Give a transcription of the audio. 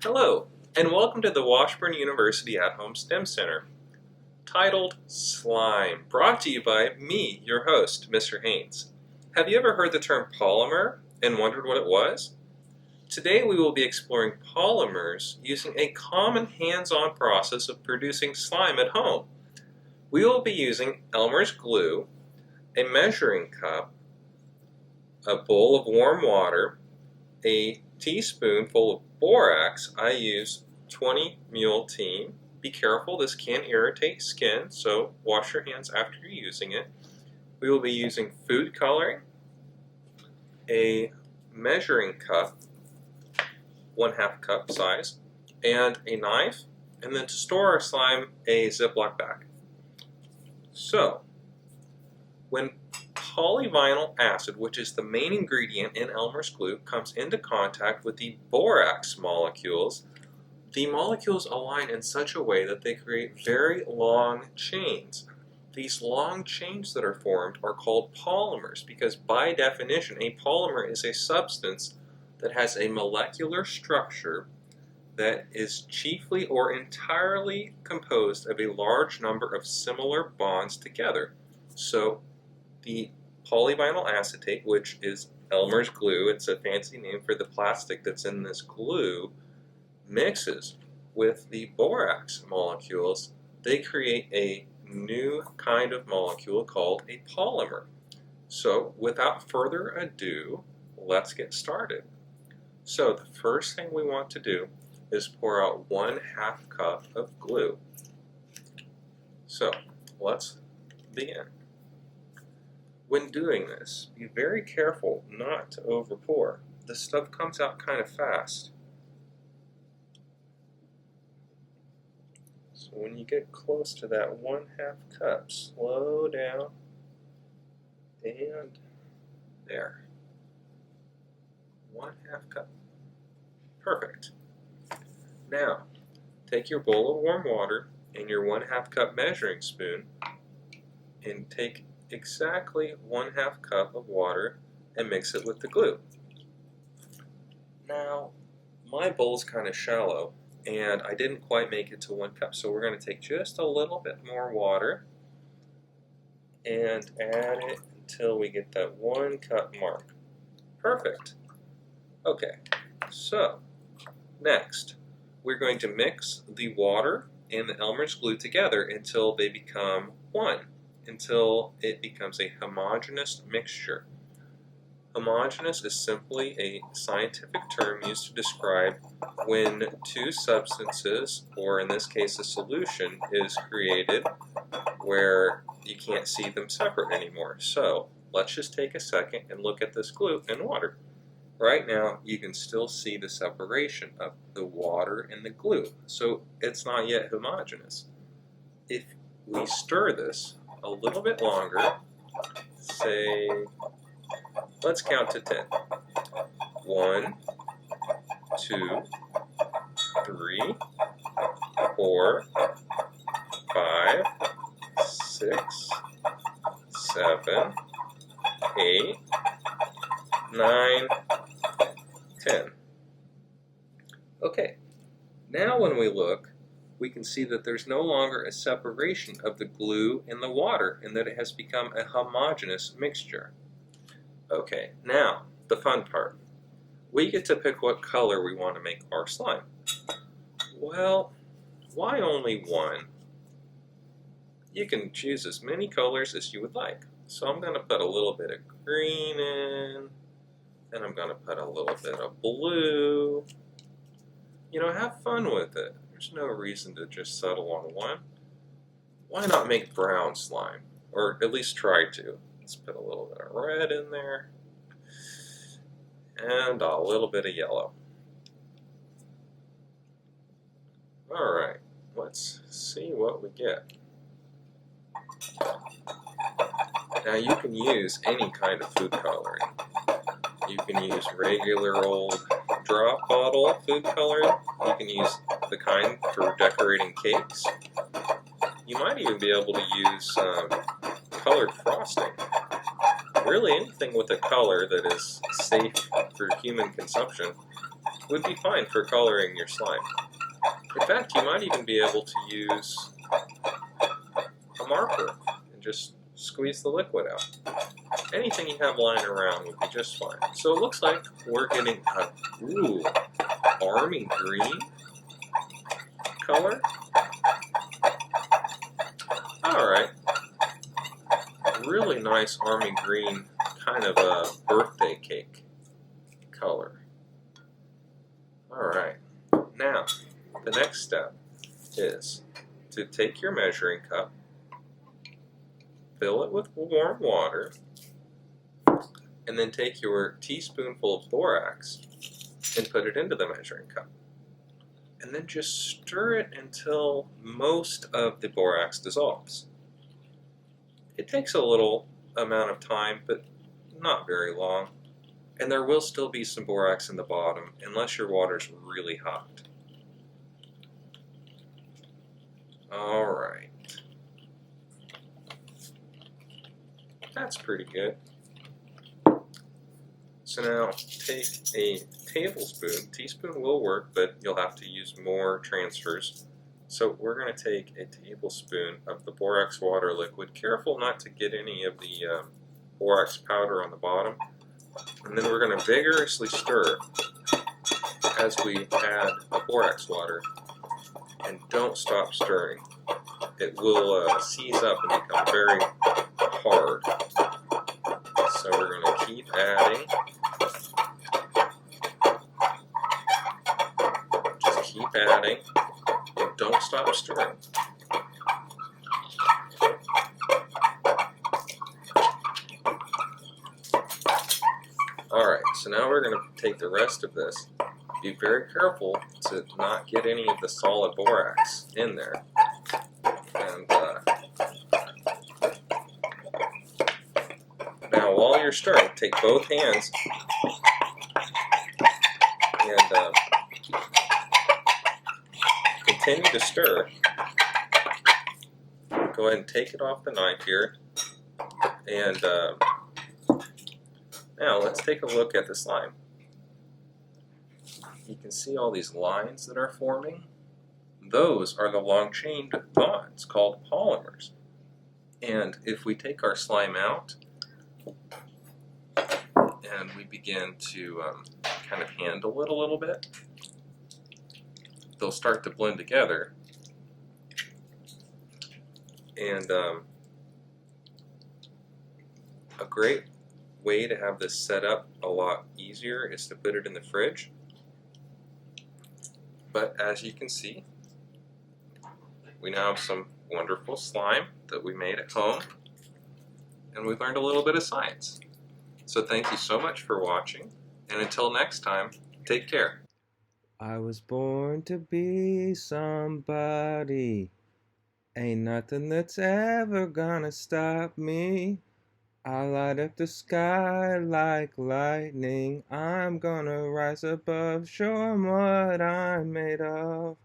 Hello, and welcome to the Washburn University at-Home STEM Center, titled Slime, brought to you by me, your host, Mr. Haynes. Have you ever heard the term polymer and wondered what it was? Today we will be exploring polymers using a common hands-on process of producing slime at home. We will be using Elmer's glue, a measuring cup, a bowl of warm water, a teaspoonful of borax. I use 20 mule team. Be careful, this can irritate skin, so wash your hands after you're using it. We will be using food coloring, a measuring cup, 1/2 cup size, and a knife, and then to store our slime, a Ziploc bag. So, when polyvinyl acid, which is the main ingredient in Elmer's glue, comes into contact with the borax molecules, the molecules align in such a way that they create very long chains. These long chains that are formed are called polymers because by definition a polymer is a substance that has a molecular structure that is chiefly or entirely composed of a large number of similar bonds together. So the polyvinyl acetate, which is Elmer's glue, it's a fancy name for the plastic that's in this glue, mixes with the borax molecules. They create a new kind of molecule called a polymer. So without further ado, let's get started. So the first thing we want to do is pour out 1/2 cup of glue. So let's begin. When doing this, be very careful not to overpour. This stuff comes out kind of fast. So when you get close to that 1/2 cup, slow down, and there. 1/2 cup. Perfect. Now, take your bowl of warm water and your 1/2 cup measuring spoon and take exactly 1/2 cup of water and mix it with the glue. Now, my bowl's kind of shallow and I didn't quite make it to 1 cup, so we're going to take just a little bit more water and add it until we get that 1 cup mark. Perfect. Okay, so next we're going to mix the water and the Elmer's glue together until they become one, until it becomes a homogeneous mixture. Homogeneous is simply a scientific term used to describe when two substances, or in this case a solution, is created where you can't see them separate anymore. So let's just take a second and look at this glue and water. Right now you can still see the separation of the water and the glue, so it's not yet homogeneous. If we stir this a little bit longer, say, let's count to 10. 1, 2, 3, 4, 5, 6, 7, 8, 9, 10. Okay, now when we look, we can see that there's no longer a separation of the glue and the water and that it has become a homogeneous mixture. Okay, now the fun part. We get to pick what color we want to make our slime. Well, why only one? You can choose as many colors as you would like. So I'm going to put a little bit of green in, and I'm going to put a little bit of blue. You know, have fun with it. There's no reason to just settle on one. Why not make brown slime? Or at least try to. Let's put a little bit of red in there. And a little bit of yellow. Alright, let's see what we get. Now you can use any kind of food coloring. You can use regular old drop bottle food coloring. You can use the kind for decorating cakes. You might even be able to use colored frosting. Really anything with a color that is safe for human consumption. would be fine for coloring your slime. In fact, you might even be able to use a marker and just squeeze the liquid out. Anything you have lying around would be just fine. So it looks like we're getting a army green color. Alright. Really nice army green, kind of a birthday cake color. Alright. Now, the next step is to take your measuring cup, fill it with warm water, and then take your teaspoonful of borax and put it into the measuring cup. And then just stir it until most of the borax dissolves. It takes a little amount of time, but not very long. And there will still be some borax in the bottom, unless your water's really hot. Alright. That's pretty good. So now take a tablespoon. Teaspoon will work, but you'll have to use more transfers. So we're going to take a tablespoon of the borax water liquid. Careful not to get any of the borax powder on the bottom. And then we're going to vigorously stir as we add the borax water. And don't stop stirring. It will seize up and become very hard. So we're going to keep adding. Just keep adding. And don't stop stirring. Alright, so now we're going to take the rest of this. Be very careful to not get any of the solid borax in there. And now while you're stirring, take both hands and continue to stir. Go ahead and take it off the knife here. And now let's take a look at the slime. You can see all these lines that are forming. Those are the long-chain bonds called polymers. And if we take our slime out and we begin to kind of handle it a little bit, they'll start to blend together. And a great way to have this set up a lot easier is to put it in the fridge. But as you can see, we now have some wonderful slime that we made at home, and we learned a little bit of science. So thank you so much for watching, and until next time, take care. I was born to be somebody. Ain't nothing that's ever gonna stop me. I light up the sky like lightning. I'm gonna rise above, show 'em what I'm made of.